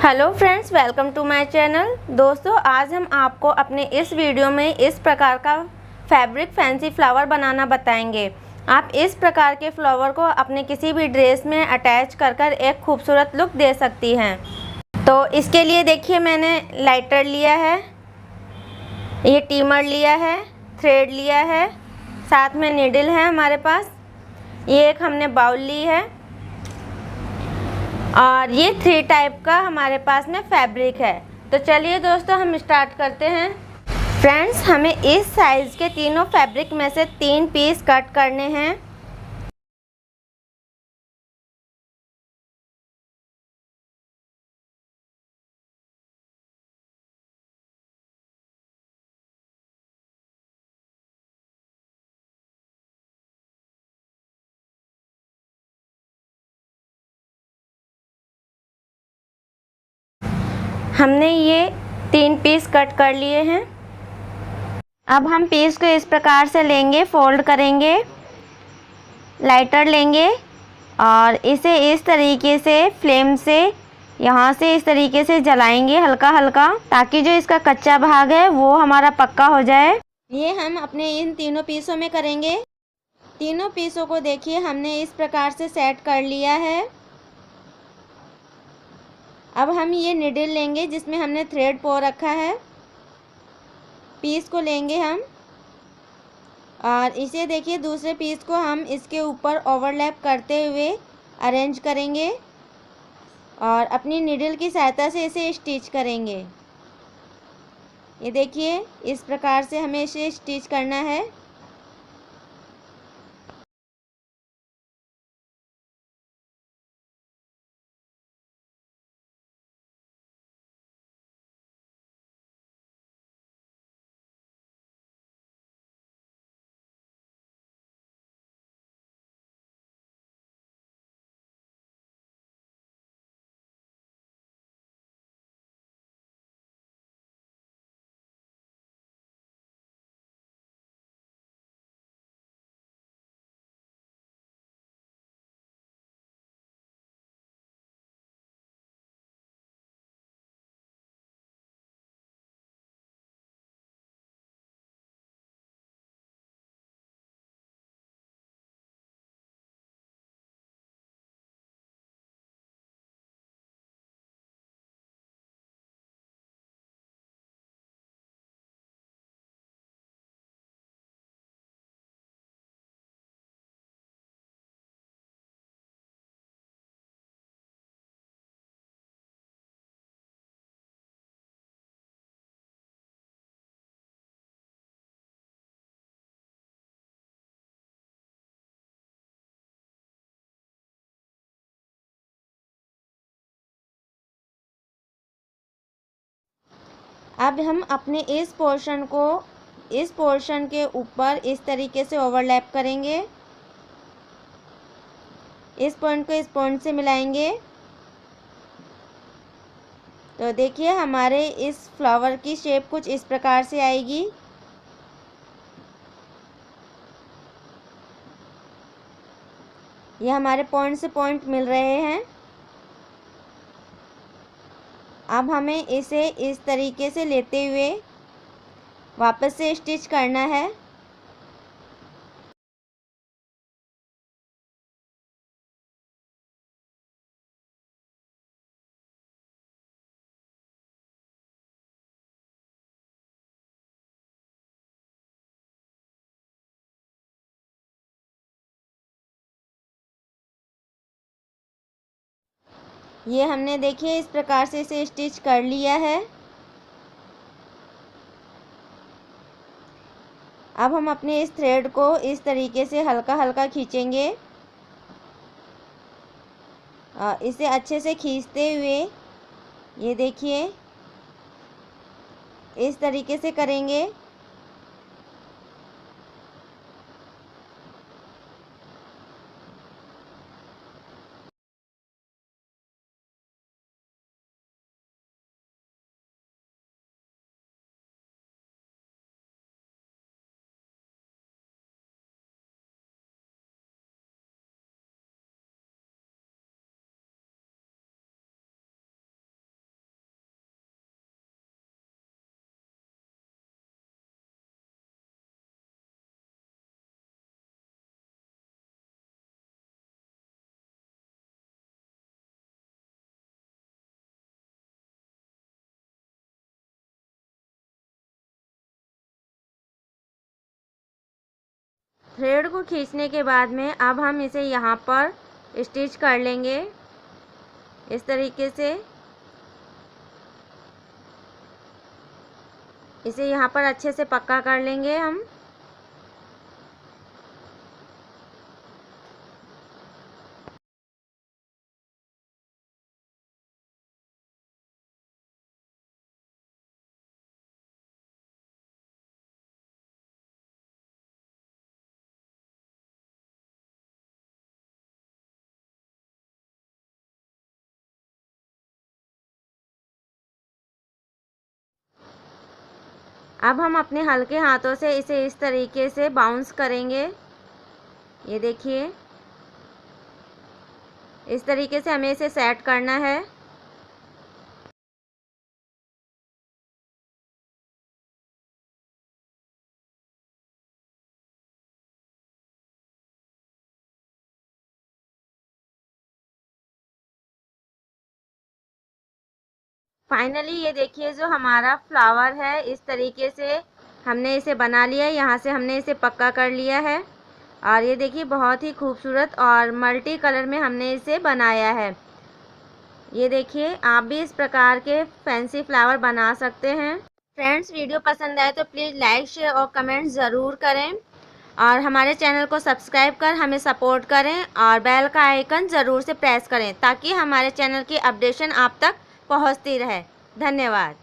Hello friends, welcome to my channel. दोस्तों, आज हम आपको अपने इस वीडियो में इस प्रकार का फैब्रिक फैंसी फ्लावर बनाना बताएंगे। आप इस प्रकार के फ्लावर को अपने किसी भी ड्रेस में अटैच कर एक खूबसूरत लुक दे सकती हैं। तो इसके लिए देखिए, मैंने लाइटर लिया है, ये टीमर लिया है, थ्रेड लिया है, साथ में नीडल है हमारे पास, ये एक हमने बाउल ली है और ये 3 टाइप का हमारे पास में फैब्रिक है। तो चलिए दोस्तों, हम स्टार्ट करते हैं। फ्रेंड्स, हमें इस साइज़ के तीनों फैब्रिक में से 3 पीस कट करने हैं। हमने ये 3 पीस कट कर लिए हैं। अब हम पीस को इस प्रकार से लेंगे, फोल्ड करेंगे, लाइटर लेंगे और इसे इस तरीके से फ्लेम से यहाँ से इस तरीके से जलाएंगे हल्का हल्का, ताकि जो इसका कच्चा भाग है वो हमारा पक्का हो जाए। ये हम अपने इन तीनों पीसों में करेंगे। तीनों पीसों को देखिए, हमने इस प्रकार से सेट कर लिया है। अब हम ये निडल लेंगे जिसमें हमने थ्रेड पो रखा है, पीस को लेंगे हम और इसे देखिए, दूसरे पीस को हम इसके ऊपर ओवरलैप करते हुए अरेंज करेंगे और अपनी नीडल की सहायता से इसे स्टिच करेंगे। ये देखिए, इस प्रकार से हमें इसे स्टिच करना है। अब हम अपने इस पोर्शन को इस पोर्शन के ऊपर इस तरीके से ओवरलैप करेंगे, इस पॉइंट को इस पॉइंट से मिलाएंगे। तो देखिए, हमारे इस फ्लावर की शेप कुछ इस प्रकार से आएगी। ये हमारे पॉइंट से पॉइंट मिल रहे हैं। अब हमें इसे इस तरीके से लेते हुए वापस से स्टिच करना है। ये हमने देखिए इस प्रकार से इसे स्टिच कर लिया है। अब हम अपने इस थ्रेड को इस तरीके से हल्का हल्का खींचेंगे और इसे अच्छे से खींचते हुए, ये देखिए, इस तरीके से करेंगे। थ्रेड को खींचने के बाद में अब हम इसे यहाँ पर स्टिच कर लेंगे इस तरीके से। इसे यहाँ पर अच्छे से पक्का कर लेंगे हम। अब हम अपने हल्के हाथों से इसे इस तरीके से बाउंस करेंगे। ये देखिए, इस तरीके से हमें इसे सेट करना है। फाइनली ये देखिए, जो हमारा फ्लावर है इस तरीके से हमने इसे बना लिया है। यहाँ से हमने इसे पक्का कर लिया है और ये देखिए बहुत ही खूबसूरत और मल्टी कलर में हमने इसे बनाया है। ये देखिए, आप भी इस प्रकार के फैंसी फ्लावर बना सकते हैं। फ्रेंड्स, वीडियो पसंद आए तो प्लीज़ लाइक, शेयर और कमेंट ज़रूर करें और हमारे चैनल को सब्सक्राइब कर हमें सपोर्ट करें और बेल का आइकन ज़रूर से प्रेस करें ताकि हमारे चैनल की अपडेशन आप तक पहुंचती रहे। धन्यवाद।